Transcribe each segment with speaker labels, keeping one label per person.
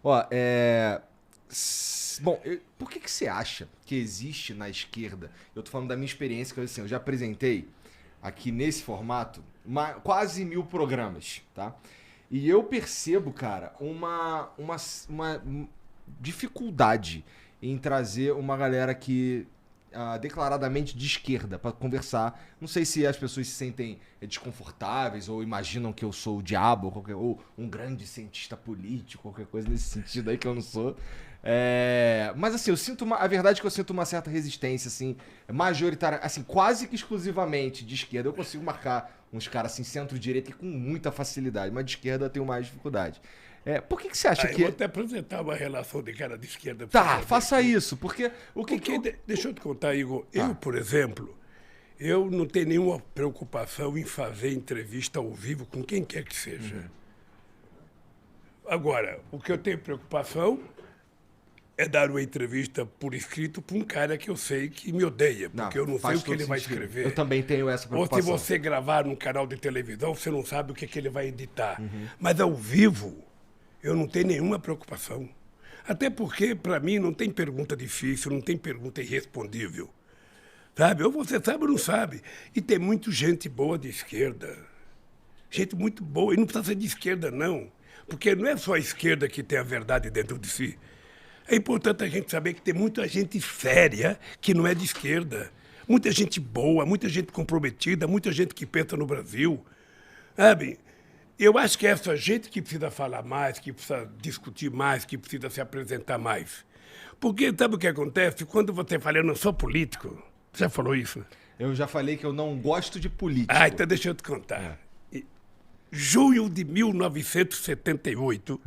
Speaker 1: Ó, bom, por que você acha que existe na esquerda? Eu tô falando da minha experiência, que assim, eu já apresentei aqui nesse formato quase 1000 programas, tá? E eu percebo, cara, uma dificuldade em trazer uma galera que declaradamente de esquerda pra conversar. Não sei se as pessoas se sentem desconfortáveis ou imaginam que eu sou o diabo ou um grande cientista político, qualquer coisa nesse sentido aí que eu não sou. Mas assim, a verdade é que eu sinto uma certa resistência, assim, majoritária, assim, quase que exclusivamente de esquerda. Eu consigo marcar uns caras assim, centro-direita com muita facilidade, mas de esquerda eu tenho mais dificuldade. Por que você acha
Speaker 2: Eu
Speaker 1: que.
Speaker 2: vou até apresentar uma relação de cara de esquerda.
Speaker 1: Tá, faça isso, porque
Speaker 2: Deixa eu te contar, Igor.
Speaker 1: Tá.
Speaker 2: Eu, por exemplo, eu não tenho nenhuma preocupação em fazer entrevista ao vivo com quem quer que seja. Agora, o que eu tenho preocupação é dar uma entrevista por escrito para um cara que eu sei que me odeia, porque eu não sei
Speaker 1: faz
Speaker 2: o que ele
Speaker 1: todo
Speaker 2: vai
Speaker 1: sentido.
Speaker 2: escrever.
Speaker 1: Eu também tenho essa
Speaker 2: Ou
Speaker 1: preocupação.
Speaker 2: se você gravar num canal de televisão, você não sabe o que ele vai editar. Mas ao vivo, eu não tenho nenhuma preocupação. Até porque, para mim, não tem pergunta difícil, não tem pergunta irrespondível. Sabe? Ou você sabe ou não sabe. E tem muita gente boa de esquerda. Gente muito boa. E não precisa ser de esquerda, não. Porque não é só a esquerda que tem a verdade dentro de si. É importante a gente saber que tem muita gente séria que não é de esquerda. Muita gente boa, muita gente comprometida, muita gente que pensa no Brasil. Sabe? Eu acho que é essa gente que precisa falar mais, que precisa discutir mais, que precisa se apresentar mais. Porque sabe o que acontece? Quando você fala, eu não sou político, você já falou isso?
Speaker 1: Eu já falei que eu não gosto de político.
Speaker 2: Então deixa eu te contar. Junho de 1978,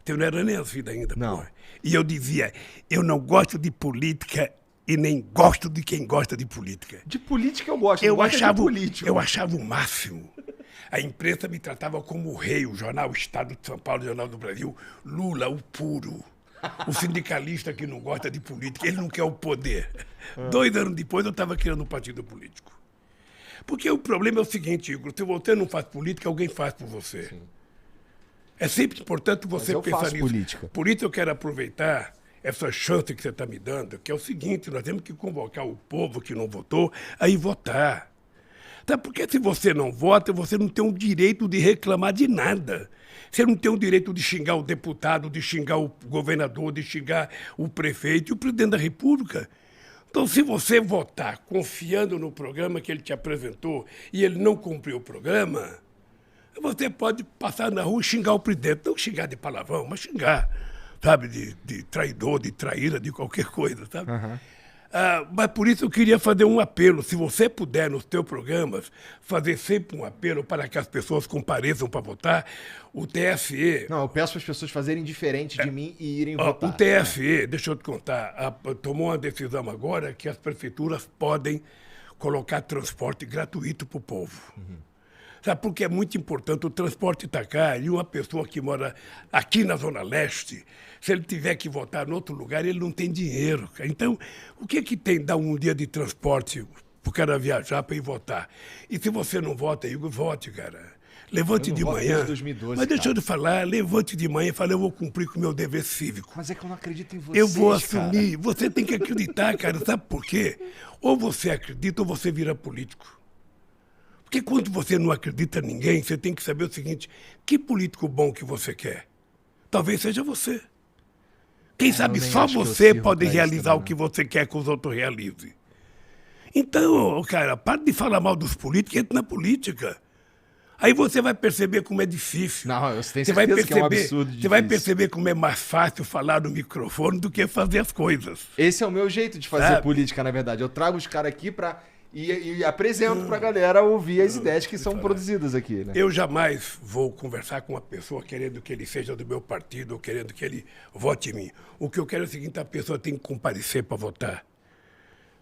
Speaker 2: eu não era nem nascido ainda,
Speaker 1: Não.
Speaker 2: porra. E eu dizia, eu não gosto de política e nem gosto de quem gosta de política.
Speaker 1: De política eu gosto, não gosto de político.
Speaker 2: Eu achava o máximo. A imprensa me tratava como o rei, o jornal Estado de São Paulo, o Jornal do Brasil, Lula, o puro. O sindicalista que não gosta de política, ele não quer o poder. 2 anos depois eu estava criando um partido político. Porque o problema é o seguinte, Igor, se você não faz política, alguém faz por você.
Speaker 1: Sim.
Speaker 2: É sempre importante você
Speaker 1: eu
Speaker 2: pensar
Speaker 1: faço
Speaker 2: nisso.
Speaker 1: política.
Speaker 2: Por isso eu quero aproveitar essa chance que você está me dando, que é o seguinte, nós temos que convocar o povo que não votou a ir votar. Tá? Porque se você não vota, você não tem o direito de reclamar de nada. Você não tem o direito de xingar o deputado, de xingar o governador, de xingar o prefeito e o presidente da República. Então, se você votar confiando no programa que ele te apresentou e ele não cumpriu o programa, você pode passar na rua e xingar o presidente. Não xingar de palavrão, mas xingar, sabe, de traidor, de traíra, de qualquer coisa, sabe? Mas por isso eu queria fazer um apelo. Se você puder, nos teus programas, fazer sempre um apelo para que as pessoas compareçam para votar, o TSE...
Speaker 1: Não, eu peço para as pessoas fazerem diferente de mim e irem votar.
Speaker 2: O TSE, deixa eu te contar, tomou uma decisão agora que as prefeituras podem colocar transporte gratuito para o povo. Sabe, porque é muito importante, o transporte está caro e uma pessoa que mora aqui na Zona Leste, se ele tiver que votar em outro lugar, ele não tem dinheiro. Então, o que tem dar um dia de transporte para o cara viajar para ir votar? E se você não vota, Igor, vote, cara. Levante
Speaker 1: Eu não
Speaker 2: de
Speaker 1: voto
Speaker 2: manhã.
Speaker 1: desde 2012,
Speaker 2: mas deixa eu
Speaker 1: cara.
Speaker 2: te falar, levante de manhã e fale, eu vou cumprir com o meu dever cívico.
Speaker 1: Mas é que eu não acredito em vocês,
Speaker 2: Eu vou
Speaker 1: cara.
Speaker 2: assumir. Você tem que acreditar, cara. Sabe por quê? Ou você acredita ou você vira político. Porque quando você não acredita em ninguém, você tem que saber o seguinte, que político bom que você quer? Talvez seja você. Quem sabe
Speaker 1: nem
Speaker 2: só
Speaker 1: acho que eu
Speaker 2: você
Speaker 1: sirvo
Speaker 2: pode
Speaker 1: pra isso
Speaker 2: realizar
Speaker 1: também,
Speaker 2: o que você quer que os outros realizem. Então, cara, para de falar mal dos políticos e entra na política. Aí você vai perceber como é difícil.
Speaker 1: Não, eu tenho
Speaker 2: Você vai
Speaker 1: certeza que é um
Speaker 2: perceber,
Speaker 1: absurdo
Speaker 2: você vai
Speaker 1: difícil.
Speaker 2: perceber como é mais fácil falar no microfone do que fazer as coisas.
Speaker 1: Esse é o meu jeito de fazer
Speaker 2: Sabe?
Speaker 1: política, na verdade. Eu trago os caras aqui e apresento pra galera ouvir as ideias que são produzidas aqui, né?
Speaker 2: Eu jamais vou conversar com uma pessoa querendo que ele seja do meu partido ou querendo que ele vote em mim. O que eu quero é o seguinte, a pessoa tem que comparecer para votar.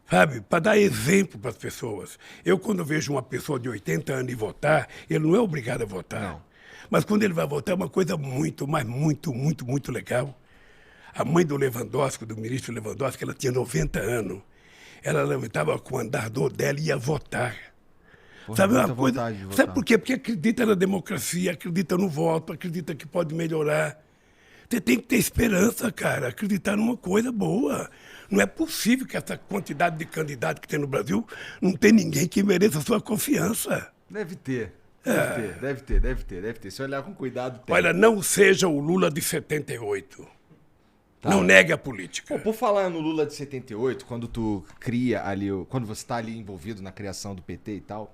Speaker 2: Sabe? Para dar exemplo para as pessoas. Eu, quando vejo uma pessoa de 80 anos ir votar, ele não é obrigado a votar.
Speaker 1: Não.
Speaker 2: Mas quando ele vai votar, é uma coisa muito, mas muito, muito, muito legal. A mãe do Lewandowski, do ministro Lewandowski, ela tinha 90 anos. Ela levantava com o andador dela e ia votar.
Speaker 1: Porra,
Speaker 2: Sabe
Speaker 1: muita
Speaker 2: uma coisa?
Speaker 1: vontade de votar.
Speaker 2: Sabe por quê? Porque acredita na democracia, acredita no voto, acredita que pode melhorar. Você tem que ter esperança, cara, acreditar numa coisa boa. Não é possível que essa quantidade de candidatos que tem no Brasil não tem ninguém que mereça a sua confiança.
Speaker 1: Deve ter. Deve ter. Se olhar com cuidado, tem.
Speaker 2: Olha, não seja o Lula de 78.
Speaker 1: Tá.
Speaker 2: Não negue a política.
Speaker 1: Pô, por falar no Lula de 78, quando tu cria ali, quando você tá ali envolvido na criação do PT e tal,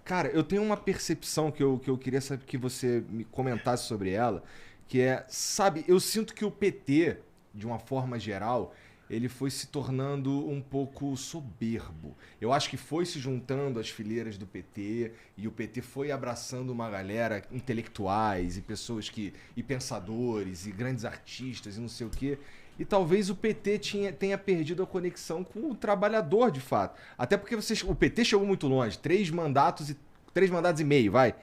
Speaker 1: cara, eu tenho uma percepção que eu queria saber que você me comentasse sobre ela, que é, sabe, eu sinto que o PT, de uma forma geral, ele foi se tornando um pouco soberbo. Eu acho que foi se juntando às fileiras do PT e o PT foi abraçando uma galera, intelectuais e pessoas e pensadores e grandes artistas e não sei o quê. E talvez o PT tenha perdido a conexão com o trabalhador, de fato. Até porque o PT chegou muito longe. 3 mandatos e meio, vai,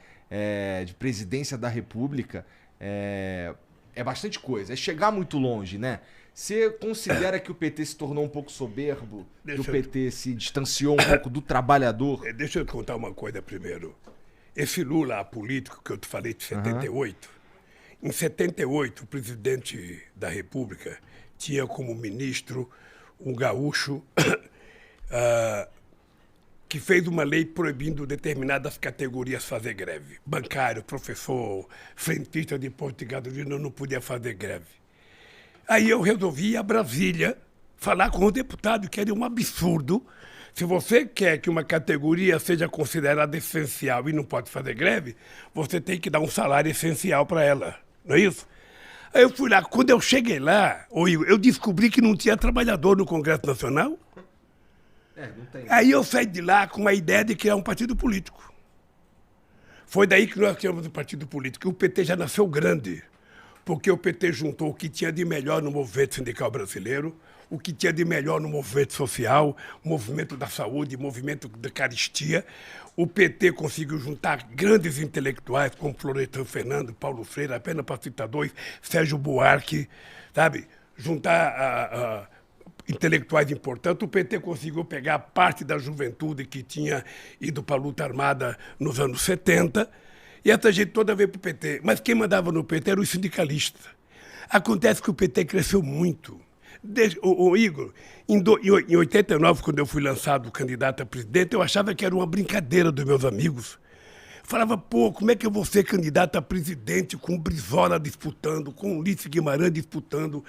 Speaker 1: de presidência da República. É bastante coisa. É chegar muito longe, né? Você considera que o PT se tornou um pouco soberbo? Que o PT se distanciou um pouco do trabalhador?
Speaker 2: Deixa eu te contar uma coisa primeiro. Esse Lula político que eu te falei de 78, em 78 o presidente da República tinha como ministro um gaúcho que fez uma lei proibindo determinadas categorias fazer greve. Bancário, professor, frentista de posto de gasolina não podia fazer greve. Aí eu resolvi ir a Brasília falar com o deputado, que era um absurdo. Se você quer que uma categoria seja considerada essencial e não pode fazer greve, você tem que dar um salário essencial para ela, não é isso? Aí eu fui lá, quando eu cheguei lá, eu descobri que não tinha trabalhador no Congresso Nacional.
Speaker 1: Não tem.
Speaker 2: Aí eu saí de lá com a ideia de criar um partido político. Foi daí que nós criamos um partido político. O PT já nasceu grande, porque o PT juntou o que tinha de melhor no movimento sindical brasileiro, o que tinha de melhor no movimento social, o movimento da saúde, o movimento da caristia. O PT conseguiu juntar grandes intelectuais como Florestan Fernando, Paulo Freire, apenas para citar 2, Sérgio Buarque, sabe? Juntar intelectuais importantes. O PT conseguiu pegar parte da juventude que tinha ido para a luta armada nos anos 70, e essa gente toda veio para o PT. Mas quem mandava no PT eram os sindicalistas. Acontece que o PT cresceu muito. Igor, em 89, quando eu fui lançado candidato a presidente, eu achava que era uma brincadeira dos meus amigos. Falava, pô, como é que eu vou ser candidato a presidente com o Brizola disputando, com o Ulisses Guimarães disputando,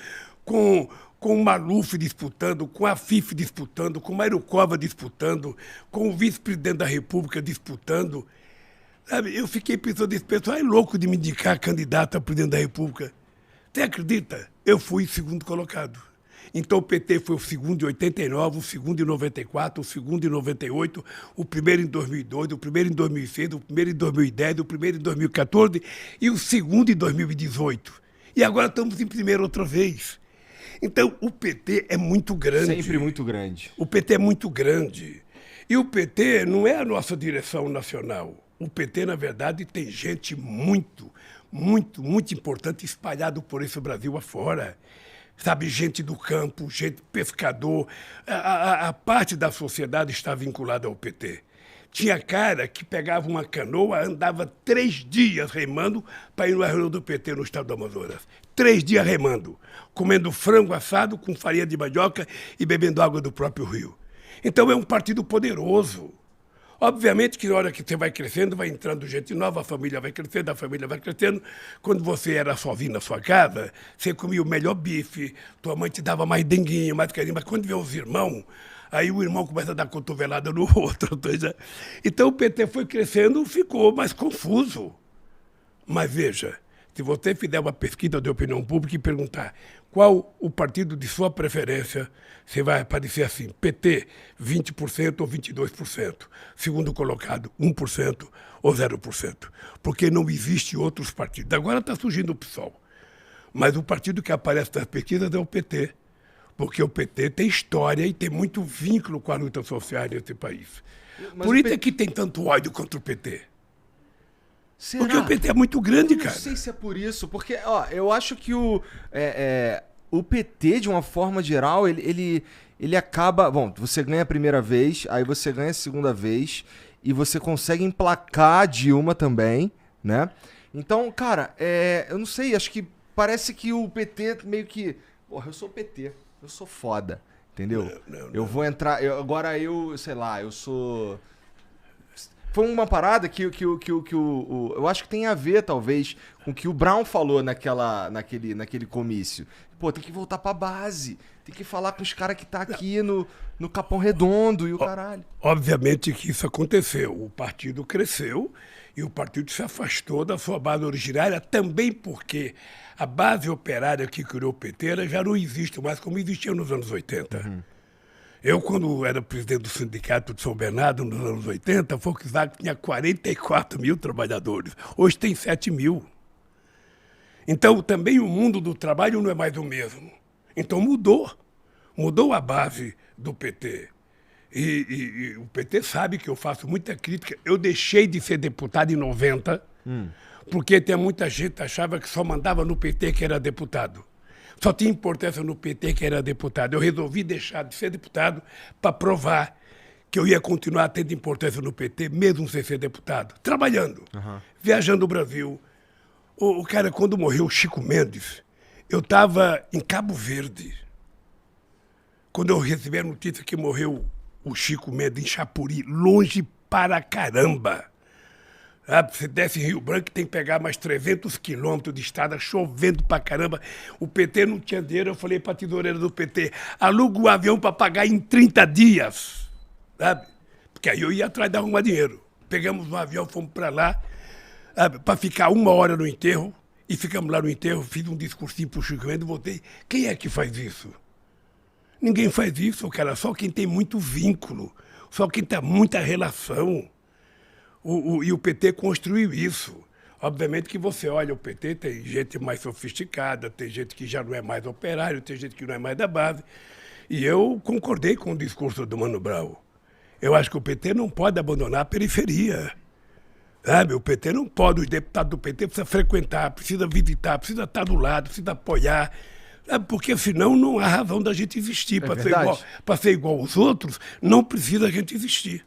Speaker 2: com o Maluf disputando, com a FIF disputando, com o Mário Cova disputando, com o vice-presidente da República disputando. Sabe, eu fiquei pensando, esse pessoal é louco de me indicar candidato a presidente da República. Você acredita? Eu fui segundo colocado. Então o PT foi o segundo em 89, o segundo em 94, o segundo em 98, o primeiro em 2002, o primeiro em 2006, o primeiro em 2010, o primeiro em 2014 e o segundo em 2018. E agora estamos em primeiro outra vez. Então o PT é muito grande.
Speaker 1: Sempre muito grande.
Speaker 2: O PT é muito grande. E o PT não é a nossa direção nacional. O PT, na verdade, tem gente muito importante espalhado por esse Brasil afora. Sabe, gente do campo, gente pescador. A parte da sociedade está vinculada ao PT. Tinha cara que pegava uma canoa, andava 3 dias remando para ir no reunião do PT no estado do Amazonas. 3 dias remando, comendo frango assado com farinha de mandioca e bebendo água do próprio rio. Então é um partido poderoso. Obviamente que na hora que você vai crescendo, vai entrando gente nova, a família vai crescendo, a família vai crescendo. Quando você era sozinho na sua casa, você comia o melhor bife, tua mãe te dava mais denguinho, mais carinho. Mas quando vê os irmãos, aí o irmão começa a dar cotovelada no outro. Então o PT foi crescendo, ficou mais confuso. Mas veja, se você fizer uma pesquisa de opinião pública e perguntar qual o partido de sua preferência, você vai aparecer assim, PT, 20% ou 22%. Segundo colocado, 1% ou 0%. Porque não existe outros partidos. Agora está surgindo o PSOL. Mas o partido que aparece nas pesquisas é o PT. Porque o PT tem história e tem muito vínculo com a luta social nesse país. Mas por isso é que tem tanto ódio contra o PT.
Speaker 1: Será?
Speaker 2: Porque o PT é muito grande, cara.
Speaker 1: Eu não sei se é por isso, porque eu acho que o PT, de uma forma geral, ele acaba... Bom, você ganha a primeira vez, aí você ganha a segunda vez, e você consegue emplacar a Dilma também, né? Então, cara, eu não sei, acho que parece que o PT meio que... Porra, eu sou PT, eu sou foda, entendeu? Eu vou entrar... agora eu, sei lá, eu sou... Foi uma parada que eu acho que tem a ver, talvez, com o que o Brown falou naquele comício. Pô, tem que voltar pra base. Tem que falar com os caras que tá aqui no Capão Redondo e o caralho.
Speaker 2: Obviamente que isso aconteceu. O partido cresceu e o partido se afastou da sua base originária, também porque a base operária que criou o PT ela já não existe mais como existia nos anos 80. Uhum. Eu, quando era presidente do Sindicato de São Bernardo, nos anos 80, a Volkswagen tinha 44 mil trabalhadores. Hoje tem 7 mil. Então, também o mundo do trabalho não é mais o mesmo. Então, mudou. Mudou a base do PT. E o PT sabe que eu faço muita crítica. Eu deixei de ser deputado em 90, porque tem muita gente que achava que só mandava no PT que era deputado. Só tinha importância no PT que era deputado. Eu resolvi deixar de ser deputado para provar que eu ia continuar tendo importância no PT, mesmo sem ser deputado. Trabalhando, viajando o Brasil. O cara, quando morreu o Chico Mendes, eu estava em Cabo Verde. Quando eu recebi a notícia que morreu o Chico Mendes em Chapuri, longe para caramba. Você desce em Rio Branco, tem que pegar mais 300 quilômetros de estrada, chovendo pra caramba. O PT não tinha dinheiro, eu falei pra tesoureira do PT, aluga o avião para pagar em 30 dias. Sabe? Porque aí eu ia atrás de arrumar dinheiro. Pegamos um avião, fomos para lá, para ficar 1 hora no enterro, e ficamos lá no enterro, fiz um discursinho pro Chico Mendes e voltei. Quem é que faz isso? Ninguém faz isso, cara, só quem tem muito vínculo, só quem tem muita relação. E o PT construiu isso. Obviamente que você olha o PT, tem gente mais sofisticada, tem gente que já não é mais operário, tem gente que não é mais da base. E eu concordei com o discurso do Mano Brown. Eu acho que o PT não pode abandonar a periferia. Sabe? O PT não pode, os deputados do PT precisam frequentar, precisam visitar, precisam estar do lado, precisam apoiar. Sabe? Porque senão não há razão da gente existir. Para ser igual aos outros, não precisa a gente existir.